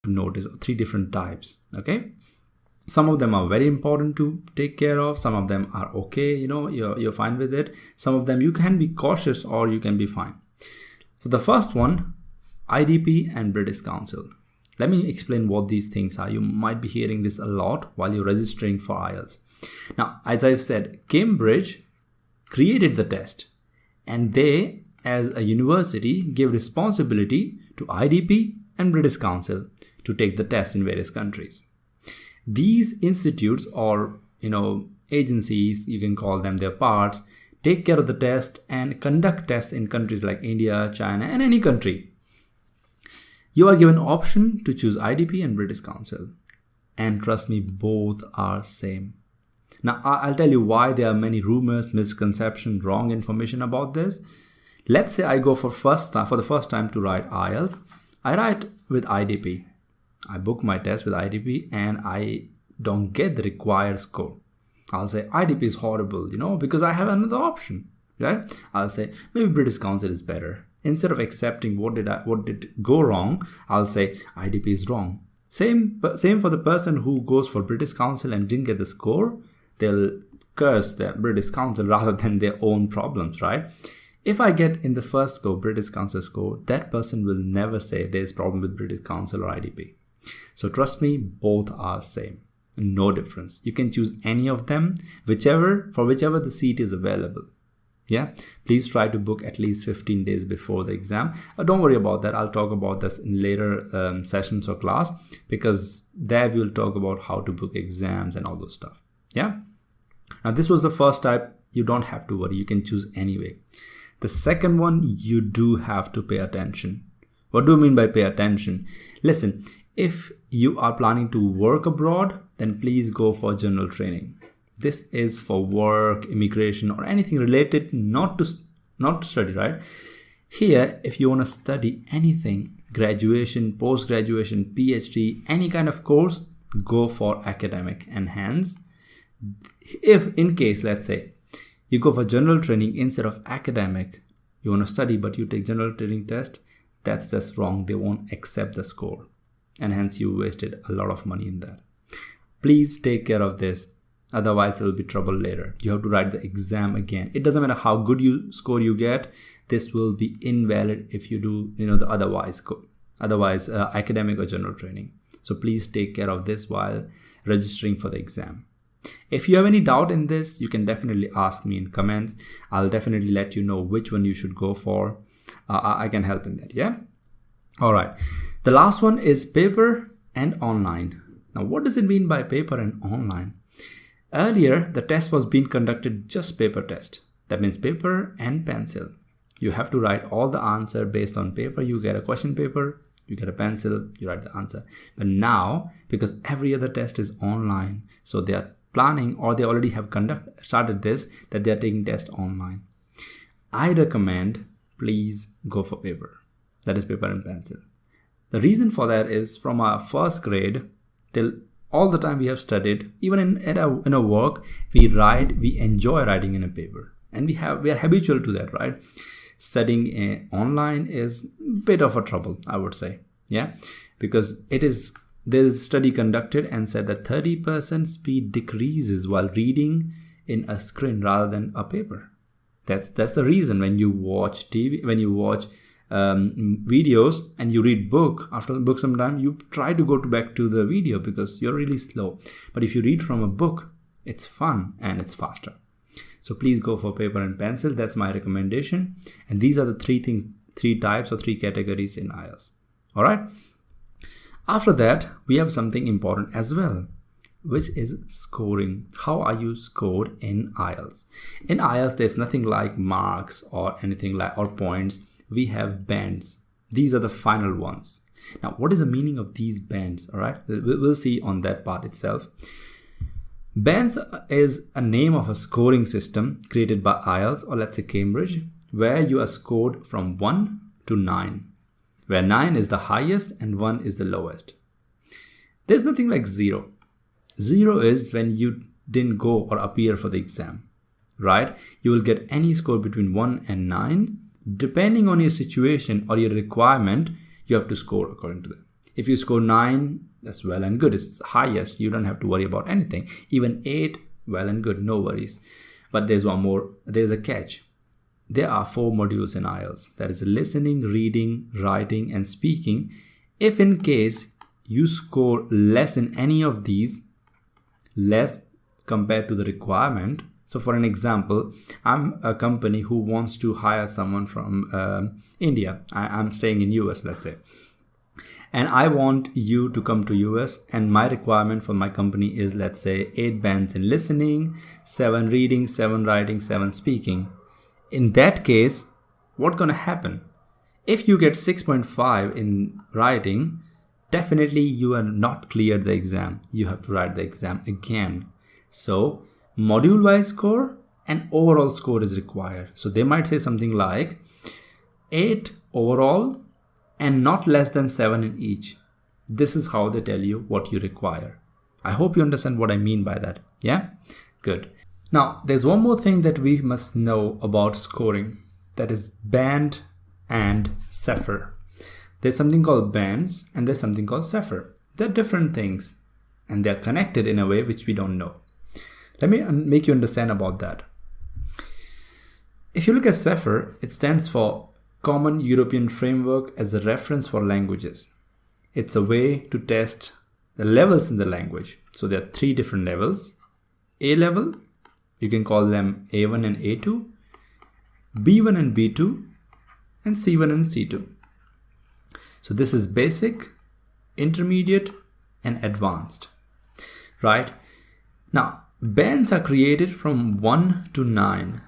to notice, 3 different types. Okay, some of them are very important to take care of. Some of them are okay, you're fine with it. Some of them you can be cautious or you can be fine. So the first one, IDP and British Council. Let me explain what these things are. You might be hearing this a lot while you're registering for IELTS. Now, as I said, Cambridge created the test, and they, as a university, give responsibility to IDP and British Council to take the test in various countries. These institutes or agencies, you can call them their parts, take care of the test and conduct tests in countries like India, China, and any country. You are given option to choose IDP and British Council, and trust me, both are same. Now I'll tell you why there are many rumors, misconceptions, wrong information about this. Let's say I go for the first time to write IELTS. I write with IDP. I book my test with IDP and I don't get the required score. I'll say IDP is horrible, because I have another option, right? I'll say maybe British Council is better. Instead of accepting what did go wrong, I'll say IDP is wrong. Same for the person who goes for British Council and didn't get the score. They'll curse the British Council rather than their own problems, right? If I get in the first score, British Council score, that person will never say there's problem with British Council or IDP. So trust me, both are same. No difference. You can choose any of them, whichever the seat is available. Yeah, please try to book at least 15 days before the exam. Don't worry about that. I'll talk about this in later sessions or class, because there we'll talk about how to book exams and all those stuff. Yeah. Now this was the first type. You don't have to worry. You can choose anyway. The second one, you do have to pay attention. What do you mean by pay attention? Listen, if you are planning to work abroad, then please go for general training. This is for work, immigration, or anything related not to study, right? Here, if you want to study anything, graduation, post-graduation, PhD, any kind of course, go for academic. And hence, if in case, let's say, you go for general training instead of academic, you want to study but you take general training test, that's just wrong. They won't accept the score. And hence you wasted a lot of money in that. Please take care of this. Otherwise there will be trouble later. You have to write the exam again. It doesn't matter how good score you get. This will be invalid if you do the otherwise academic or general training. So please take care of this while registering for the exam. If you have any doubt in this, you can definitely ask me in comments. I'll definitely let you know which one you should go for. I can help in that. Yeah. All right. The last one is paper and online. Now, what does it mean by paper and online? Earlier, the test was being conducted just paper test. That means paper and pencil. You have to write all the answer based on paper. You get a question paper, you get a pencil, you write the answer. But now, because every other test is online, so they are planning, or they already have started this, that they are taking tests online. I recommend please go for paper. That is paper and pencil. The reason for that is from our first grade till all the time we have studied, even in a work, we enjoy writing in a paper, and we are habitual to that, right? Studying online is a bit of a trouble, I would say. Yeah, because there's study conducted and said that 30% speed decreases while reading in a screen rather than a paper. That's the reason when you watch TV, when you watch videos and you read book, after the book sometime you try to go back to the video because you're really slow. But if you read from a book, it's fun and it's faster. So please go for paper and pencil. That's my recommendation. And these are the three types or three categories in IELTS. All right. After that, we have something important as well, which is scoring. How are you scored in IELTS? In IELTS, there's nothing like marks or anything like or points. We have bands. These are the final ones. Now, what is the meaning of these bands? All right, we'll see on that part itself. Bands is a name of a scoring system created by IELTS, or let's say Cambridge, where you are scored from 1 to 9, where 9 is the highest and 1 is the lowest. There's nothing like 0. 0 is when you didn't go or appear for the exam, right? You will get any score between 1 and 9. Depending on your situation or your requirement, you have to score according to that. If you score 9, that's well and good. It's highest. You don't have to worry about anything. Even 8, well and good. No worries. But there's one more. There's a catch. There are 4 modules in IELTS. That is listening, reading, writing, and speaking. If in case you score less in any of these, less compared to the requirement. So for an example, I'm a company who wants to hire someone from India. I'm staying in US, let's say. And I want you to come to US, and my requirement for my company is, let's say, 8 bands in listening, 7 reading, 7 writing, 7 speaking. In that case, what's going to happen? If you get 6.5 in writing, definitely you are not cleared the exam. You have to write the exam again. So module-wise score and overall score is required. So they might say something like 8 overall and not less than 7 in each. This is how they tell you what you require. I hope you understand what I mean by that. Yeah? Good. Now, there's one more thing that we must know about scoring. That is band and cipher. There's something called bands and there's something called cipher. They're different things and they're connected in a way which we don't know. Let me make you understand about that. If you look at cipher, it stands for Common European Framework as a reference for languages. It's a way to test the levels in the language. So there are 3 different levels. A level, you can call them A1 and A2, B1 and B2, and C1 and C2. So this is basic, intermediate, and advanced, right? Now, bands are created from 1 to 9.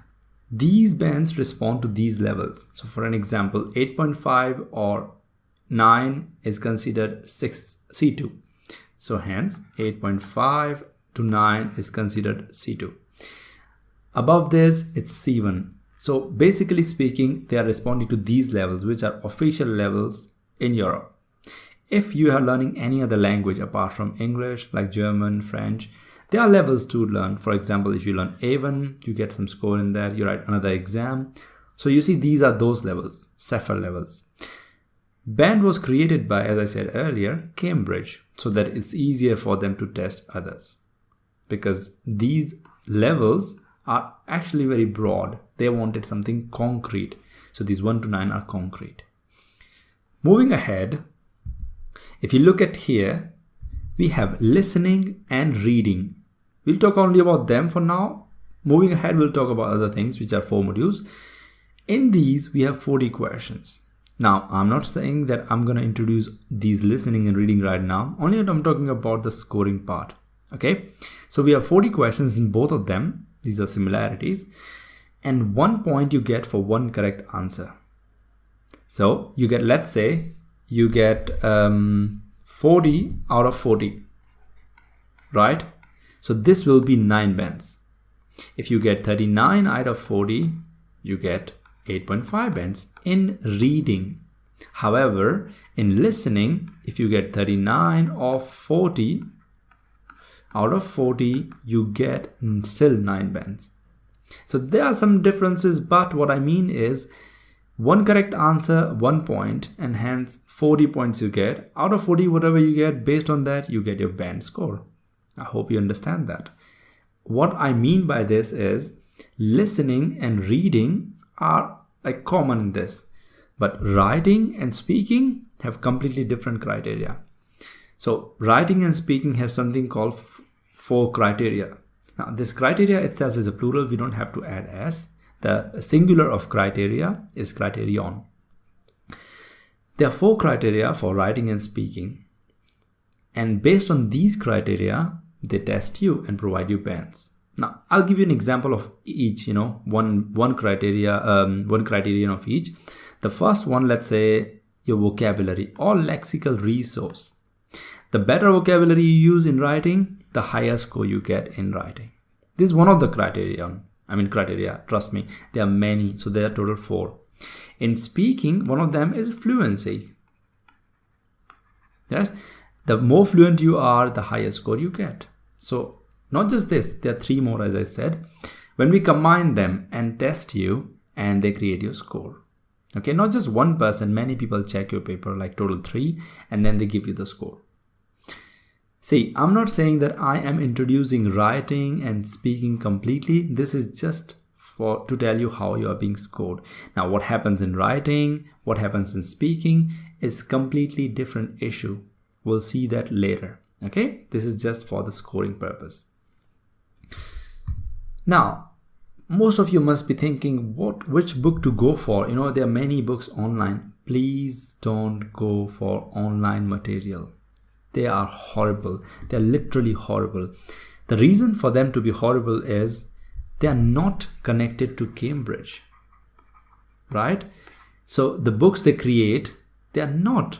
These bands respond to these levels. So for an example, 8.5 or 9 is considered C2. So hence, 8.5 to 9 is considered C2. Above this, it's C1. So basically speaking, they are responding to these levels, which are official levels in Europe. If you are learning any other language apart from English, like German, French, there are levels to learn. For example, if you learn A1, you get some score in there, you write another exam. So you see, these are those levels, cipher levels. Band was created by, as I said earlier, Cambridge, so that it's easier for them to test others. Because these levels are actually very broad. They wanted something concrete. So these 1 to 9 are concrete. Moving ahead, if you look at here, we have listening and reading. We'll talk only about them for now. Moving ahead, we'll talk about other things, which are 4 modules. In these, we have 40 questions. Now, I'm not saying that I'm going to introduce these listening and reading right now. Only I'm talking about the scoring part. Okay, so we have 40 questions in both of them. These are similarities. And 1 point you get for 1 correct answer. So you get, let's say, you get 40 out of 40, right? So this will be 9 bands. If you get 39 out of 40, you get 8.5 bands in reading. However, in listening, if you get 39 of 40, out of 40, you get still 9 bands. So there are some differences, but what I mean is 1 correct answer, 1 point, and hence 40 points you get. Out of 40, whatever you get, based on that, you get your band score. I hope you understand that. What I mean by this is listening and reading are like common in this, but writing and speaking have completely different criteria. So writing and speaking have something called 4 criteria. Now this criteria itself is a plural. We don't have to add s. The singular of criteria is criterion. There are 4 criteria for writing and speaking. And based on these criteria, they test you and provide you bands. Now, I'll give you an example of each, one criterion of each. The first one, let's say your vocabulary or lexical resource. The better vocabulary you use in writing, the higher score you get in writing. This is one of the criteria, trust me. There are many, so there are total 4. In speaking, one of them is fluency. Yes, the more fluent you are, the higher score you get. So not just this, there are 3 more, as I said. When we combine them and test you, and they create your score. Okay, not just one person, many people check your paper, like total 3, and then they give you the score. See, I'm not saying that I am introducing writing and speaking completely. This is just to tell you how you are being scored. Now, what happens in writing, what happens in speaking is completely different issue. We'll see that later. Okay, this is just for the scoring purpose. Now, most of you must be thinking which book to go for. You know, there are many books online. Please don't go for online material. They are horrible. They are literally horrible. The reason for them to be horrible is they are not connected to Cambridge, right? So the books they create, they are not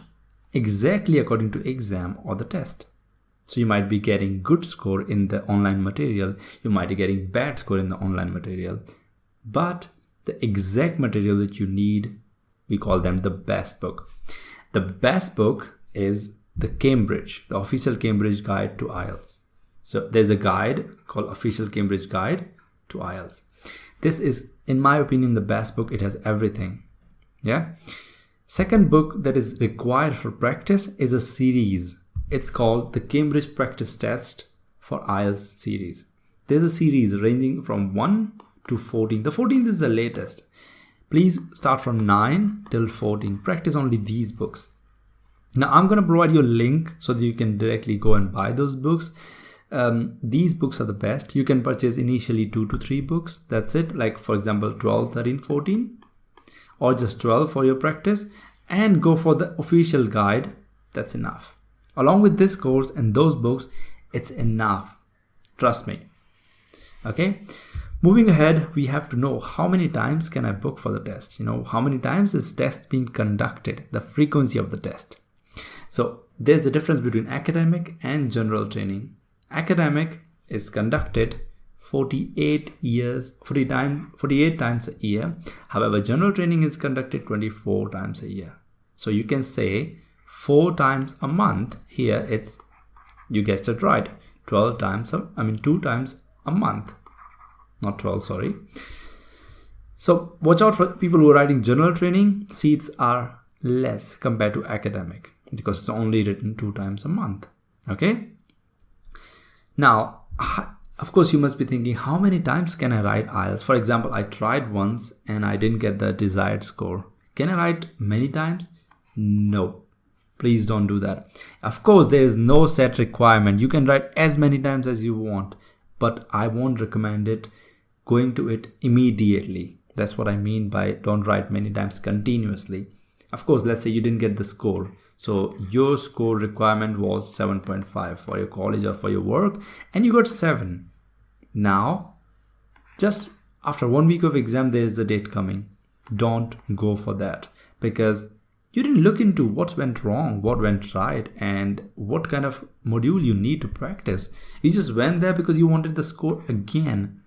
exactly according to exam or the test. So you might be getting good score in the online material. You might be getting bad score in the online material. But the exact material that you need, we call them the best book. The best book is the Cambridge, the official Cambridge guide to IELTS. So there's a guide called Official Cambridge Guide to IELTS. This is, in my opinion, the best book. It has everything. Yeah. Second book that is required for practice is a series. It's called the Cambridge Practice Test for IELTS series. There's a series ranging from 1 to 14. The 14th is the latest. Please start from 9 till 14. Practice only these books. Now, I'm going to provide you a link so that you can directly go and buy those books. These books are the best. You can purchase initially 2 to 3 books. That's it. Like, for example, 12, 13, 14. Or just 12 for your practice. And go for the official guide. That's enough. Along with this course and those books, it's enough. Trust me. Okay. Moving ahead, we have to know how many times can I book for the test? You know, how many times is test being conducted? The frequency of the test. So there's a difference between academic and general training. Academic is conducted 48 times a year. However, general training is conducted 24 times a year. So you can say 4 times a month. Here it's, you guessed it right, 2 times a month. Not 12, sorry. So watch out for people who are writing general training. Seats are less compared to academic because it's only written 2 times a month. Okay. Now, of course, you must be thinking, how many times can I write IELTS? For example, I tried once and I didn't get the desired score. Can I write many times? No. Please don't do that. Of course, there is no set requirement. You can write as many times as you want, but I won't recommend it going to it immediately. That's what I mean by don't write many times continuously. Of course, let's say you didn't get the score. So your score requirement was 7.5 for your college or for your work, and you got 7. Now, just after 1 week of exam, there is a date coming. Don't go for that because you didn't look into what went wrong, what went right, and what kind of module you need to practice. You just went there because you wanted the score again.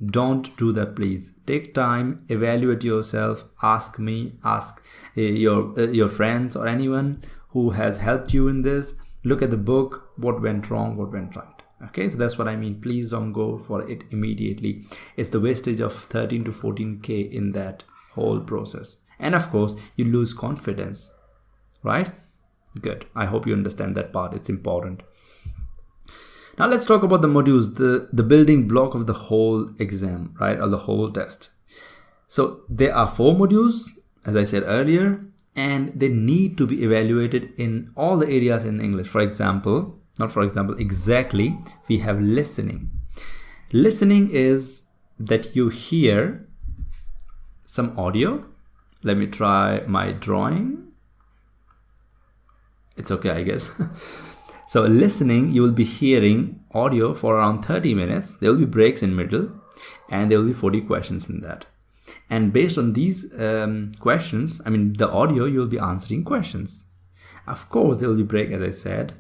Don't do that, please. Take time, evaluate yourself, ask me, ask your friends or anyone who has helped you in this. Look at the book, what went wrong, what went right. Okay, so that's what I mean. Please don't go for it immediately. It's the wastage of 13 to 14K in that whole process. And of course, you lose confidence, right? Good. I hope you understand that part. It's important. Now let's talk about the modules, the building block of the whole exam, right? Or the whole test. So there are 4 modules, as I said earlier, and they need to be evaluated in all the areas in English. For example, exactly, we have listening. Listening is that you hear some audio. Let me try my drawing. It's okay, I guess. So listening, you will be hearing audio for around 30 minutes. There will be breaks in middle and there will be 40 questions in that. And based on these questions, the audio, you'll be answering questions. Of course, there will be break, as I said,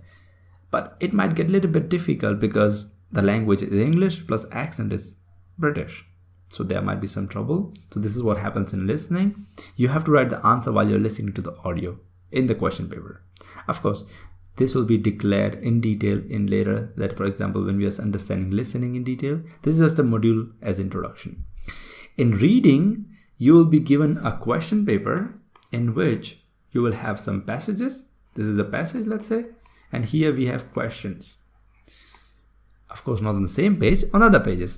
but it might get a little bit difficult because the language is English plus accent is British. So there might be some trouble. So this is what happens in listening. You have to write the answer while you're listening to the audio in the question paper. Of course, this will be declared in detail in later, that for example, when we are understanding listening in detail, this is just a module as introduction. In reading, You will be given a question paper in which you will have some passages. This is a passage, let's say, and here we have questions. Of course, not on the same page, on other pages.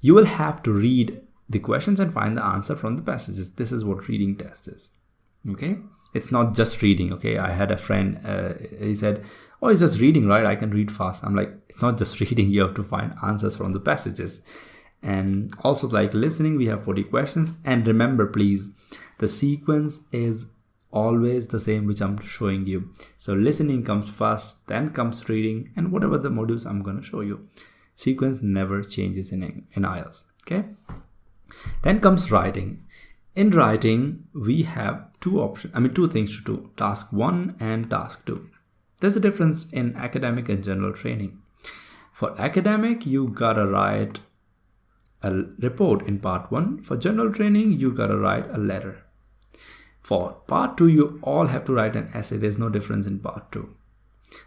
You will have to read the questions and find the answer from the passages. This is what reading test is. Okay, it's not just reading. Okay, I had a friend, he said, oh, it's just reading, right? I can read fast. I'm like, it's not just reading, you have to find answers from the passages. And also, like listening, we have 40 questions. And remember, please, the sequence is always the same which I'm showing you. So listening comes first, then comes reading, and whatever the modules I'm going to show you. Sequence never changes in IELTS. Okay, then comes writing. In writing, we have two things to do: task 1 and task 2. There's a difference in academic and general training. For academic, you gotta write a report in part 1. For general training, you gotta write a letter. For part 2, you all have to write an essay. There's no difference in part 2.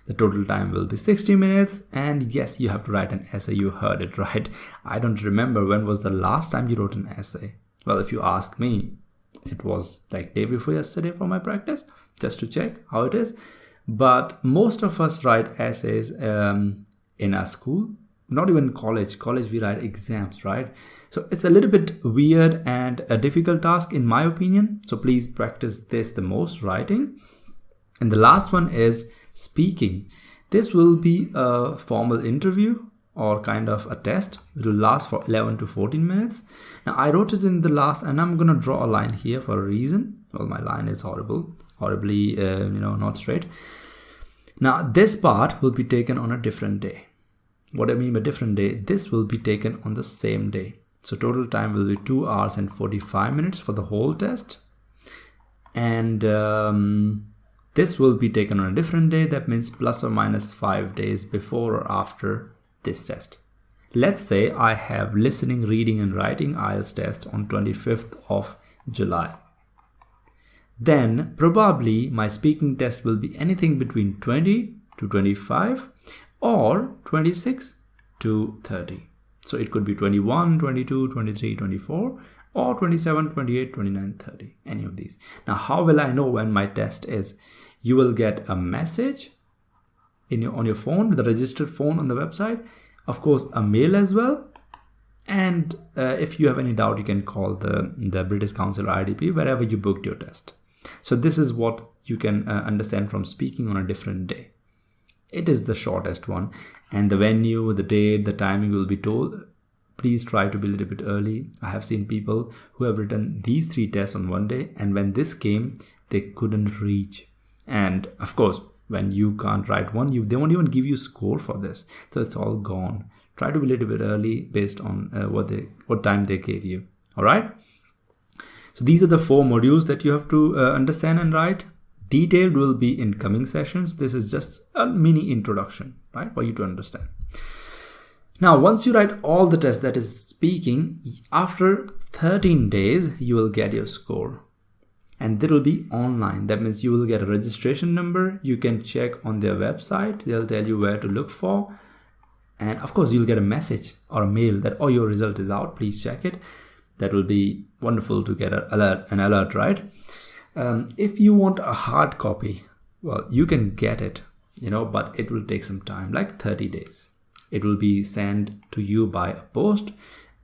The total time will be 60 minutes. And yes, you have to write an essay. You heard it right. I don't remember when was the last time you wrote an essay. Well, if you ask me, it was like day before yesterday for my practice, just to check how it is. But most of us write essays in our school, not even college. College, we write exams, right? So it's a little bit weird and a difficult task in my opinion. So please practice this the most, writing. And the last one is speaking. This will be a formal interview or kind of a test. It will last for 11 to 14 minutes. Now I wrote it in the last, and I'm going to draw a line here for a reason. Well, my line is horribly, not straight. Now this part will be taken on a different day. What I mean by different day, this will be taken on the same day. So total time will be 2 hours and 45 minutes for the whole test. And this will be taken on a different day. That means plus or minus 5 days before or after this test. Let's say I have listening, reading and writing IELTS test on 25th of July. Then probably my speaking test will be anything between 20 to 25 or 26 to 30. So it could be 21, 22, 23, 24 or 27, 28, 29, 30, any of these. Now, how will I know when my test is? You will get a message on your phone, the registered phone on the website, of course, a mail as well. And if you have any doubt, you can call the British Council or IDP, wherever you booked your test. So this is what you can understand from speaking on a different day. It is the shortest one, and the venue, the date, the timing will be told. Please try to be a little bit early. I have seen people who have written these 3 tests on one day, and when this came, they couldn't reach. And of course, when you can't write one, they won't even give you score for this. So it's all gone. Try to be a little bit early based on what time they gave you. All right. So these are the 4 modules that you have to understand and write. Detailed will be in coming sessions. This is just a mini introduction, right, for you to understand. Now, once you write all the tests, that is speaking, after 13 days, you will get your score. And that will be online. That means you will get a registration number. You can check on their website. They'll tell you where to look for. And of course, you'll get a message or a mail that, oh, your result is out. Please check it. That will be wonderful to get an alert, right? If you want a hard copy, well, you can get it, but it will take some time, like 30 days. It will be sent to you by a post,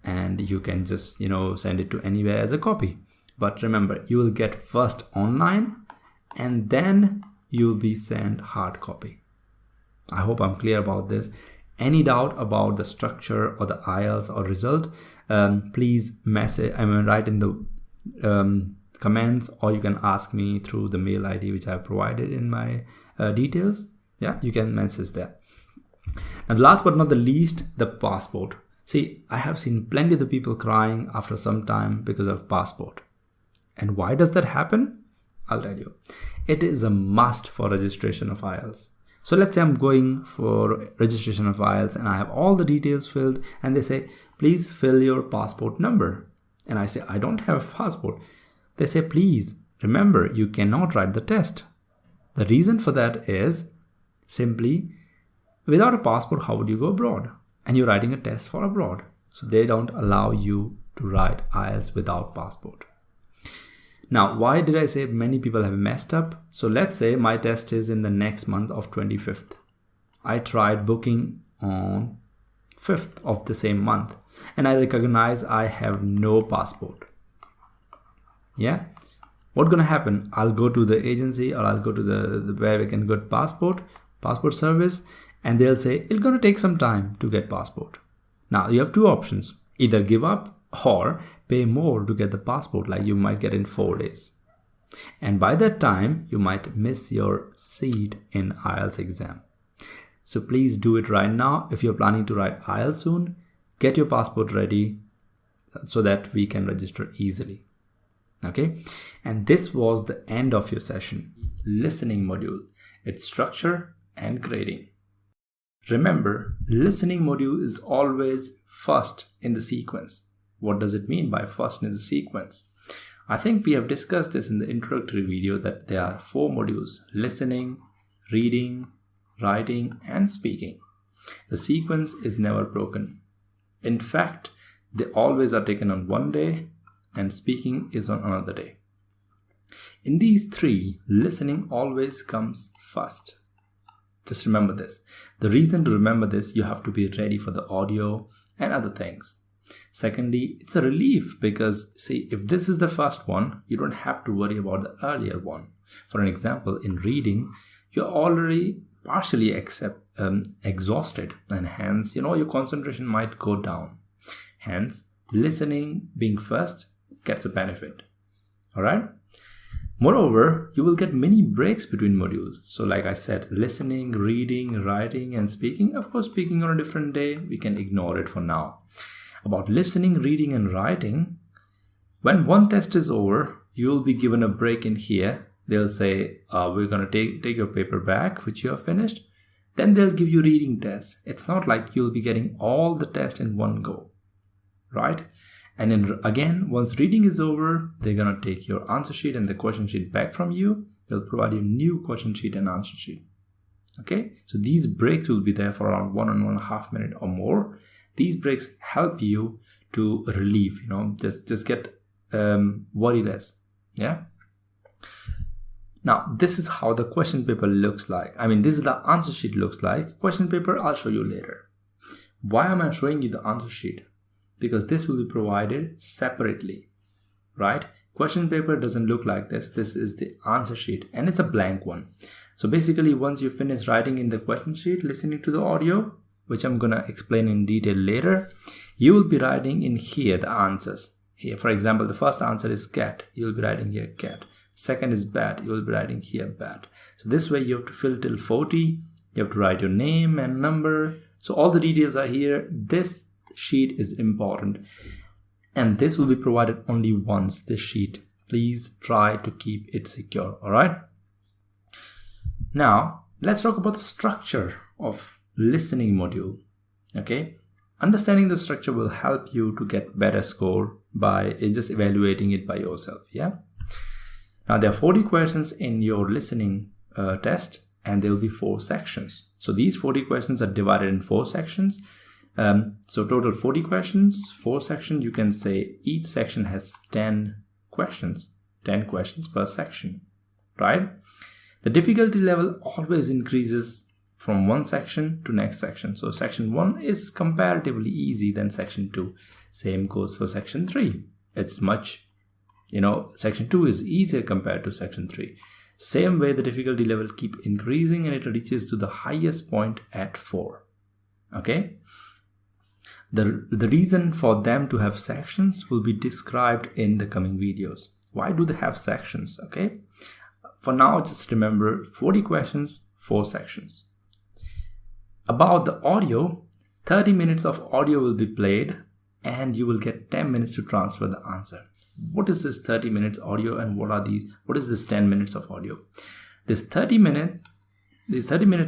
and you can just, send it to anywhere as a copy. But remember, you will get first online, and then you'll be sent hard copy. I hope I'm clear about this. Any doubt about the structure or the IELTS or result, please write in the comments, or you can ask me through the mail ID which I have provided in my details. Yeah, you can message there. And last but not the least, the passport. See, I have seen plenty of the people crying after some time because of passport. And why does that happen? I'll tell you. It is a must for registration of IELTS. So let's say I'm going for registration of IELTS and I have all the details filled, and they say, please fill your passport number. And I say, I don't have a passport. They say, please remember, you cannot write the test. The reason for that is simply, without a passport, how would you go abroad? And you're writing a test for abroad. So they don't allow you to write IELTS without passport. Now, why did I say many people have messed up? So let's say my test is in the next month of 25th. I tried booking on 5th of the same month and I recognize I have no passport. Yeah, what's gonna happen? I'll go to the agency, or I'll go to the where we can get passport service, and they'll say it's gonna take some time to get passport. Now you have two options: either give up or pay more to get the passport, like you might get in 4 days. And by that time, you might miss your seat in IELTS exam. So please do it right now. If you're planning to write IELTS soon, get your passport ready so that we can register easily. Okay, and this was the end of your session. Listening module, its structure and grading. Remember, listening module is always first in the sequence. What does it mean by first in the sequence? I think we have discussed this in the introductory video that there are 4 modules: listening, reading, writing, and speaking. The sequence is never broken. In fact, they always are taken on one day and speaking is on another day. In these 3, listening always comes first. Just remember this. The reason to remember this, you have to be ready for the audio and other things. Secondly, it's a relief because, see, if this is the first one, you don't have to worry about the earlier one. For an example, in reading, you're already partially exhausted, and hence, your concentration might go down. Hence, listening being first gets a benefit. All right. Moreover, you will get many breaks between modules. So like I said, listening, reading, writing, and speaking. Of course, speaking on a different day, we can ignore it for now. About listening, reading, and writing, when one test is over, you will be given a break in here. They'll say, we're going to take your paper back, which you have finished. Then they'll give you reading tests. It's not like you'll be getting all the tests in one go, right? And then again, once reading is over, they're going to take your answer sheet and the question sheet back from you. They'll provide you a new question sheet and answer sheet. Okay, so these breaks will be there for around 1 and 1.5 minutes or more. These breaks help you to relieve, just get worry less. Yeah. Now, this is how the question paper looks like. This is the answer sheet looks like. Question paper, I'll show you later. Why am I showing you the answer sheet? Because this will be provided separately, right? Question paper doesn't look like this. This is the answer sheet and it's a blank one. So basically, once you finish writing in the question sheet, listening to the audio, which I'm gonna explain in detail later, you will be writing in here the answers. Here, for example, the first answer is cat. You'll be writing here cat. Second is bat. You'll be writing here bat. So this way you have to fill till 40. You have to write your name and number. So all the details are here. This sheet is important. And this will be provided only once, this sheet. Please try to keep it secure, all right? Now, let's talk about the structure of listening module, okay? Understanding the structure will help you to get better score by just evaluating it by yourself, yeah? Now, there are 40 questions in your listening test, and there will be 4 sections. So these 40 questions are divided in 4 sections. So total 40 questions, 4 sections. You can say each section has 10 questions per section, right? The difficulty level always increases from one section to next section. So section 1 is comparatively easy than section 2. Same goes for section 3. It's much, section 2 is easier compared to section 3. Same way, the difficulty level keep increasing and it reaches to the highest point at 4. Okay. The reason for them to have sections will be described in the coming videos. Why do they have sections? Okay. For now, just remember 40 questions, 4 sections. About the audio, 30 minutes of audio will be played and you will get 10 minutes to transfer the answer. What is this 30 minutes audio and what is this 10 minutes of audio? This 30 minute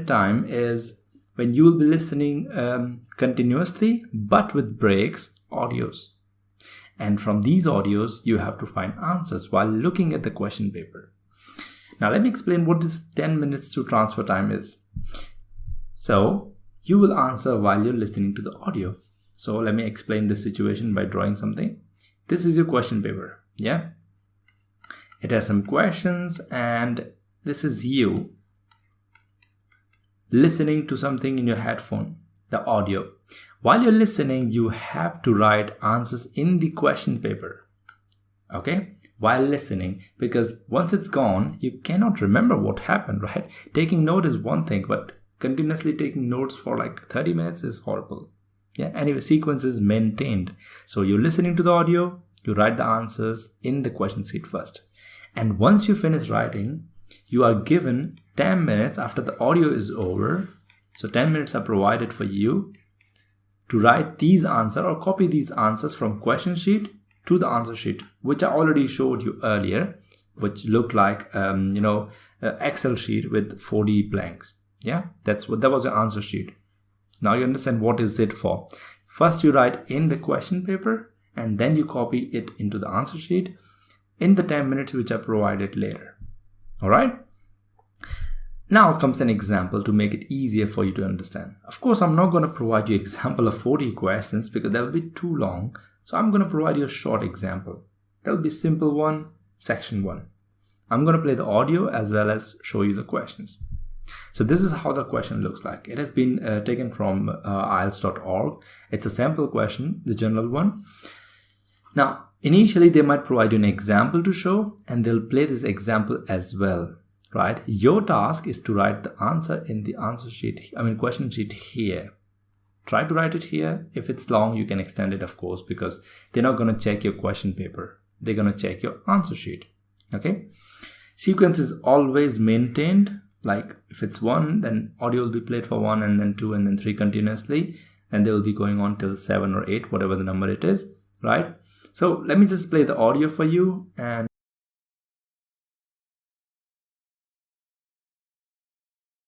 time is when you will be listening continuously but with breaks, audios. And from these audios, you have to find answers while looking at the question paper. Now, let me explain what this 10 minutes to transfer time is. So, you will answer while you're listening to the audio. So, let me explain this situation by drawing something. This is your question paper, yeah? It has some questions, and this is you listening to something in your headphone, the audio. While you're listening, you have to write answers in the question paper. Okay? While listening, because once it's gone, you cannot remember what happened, right? Taking note is one thing, but continuously taking notes for like 30 minutes is horrible. Yeah, anyway, sequence is maintained. So you're listening to the audio, you write the answers in the question sheet first. And once you finish writing, you are given 10 minutes after the audio is over. So 10 minutes are provided for you to write these answers or copy these answers from question sheet to the answer sheet, which I already showed you earlier, which looked like Excel sheet with 4D blanks. Yeah, that was your answer sheet. Now you understand what is it for. First you write in the question paper, and then you copy it into the answer sheet in the 10 minutes which are provided later. All right. Now comes an example to make it easier for you to understand. Of course, I'm not going to provide you example of 40 questions because that will be too long. So I'm going to provide you a short example. That will be simple one, section 1. I'm going to play the audio as well as show you the questions. So this is how the question looks like. It has been taken from IELTS.org. It's a sample question, the general one. Now, initially they might provide you an example to show, and they'll play this example as well, right? Your task is to write the answer in the question sheet here. Try to write it here. If it's long, you can extend it, of course, because they're not going to check your question paper. They're going to check your answer sheet. Okay. Sequence is always maintained. Like if it's 1, then audio will be played for 1, and then 2, and then 3 continuously. And they will be going on till 7 or 8, whatever the number it is, right? So let me just play the audio for you. And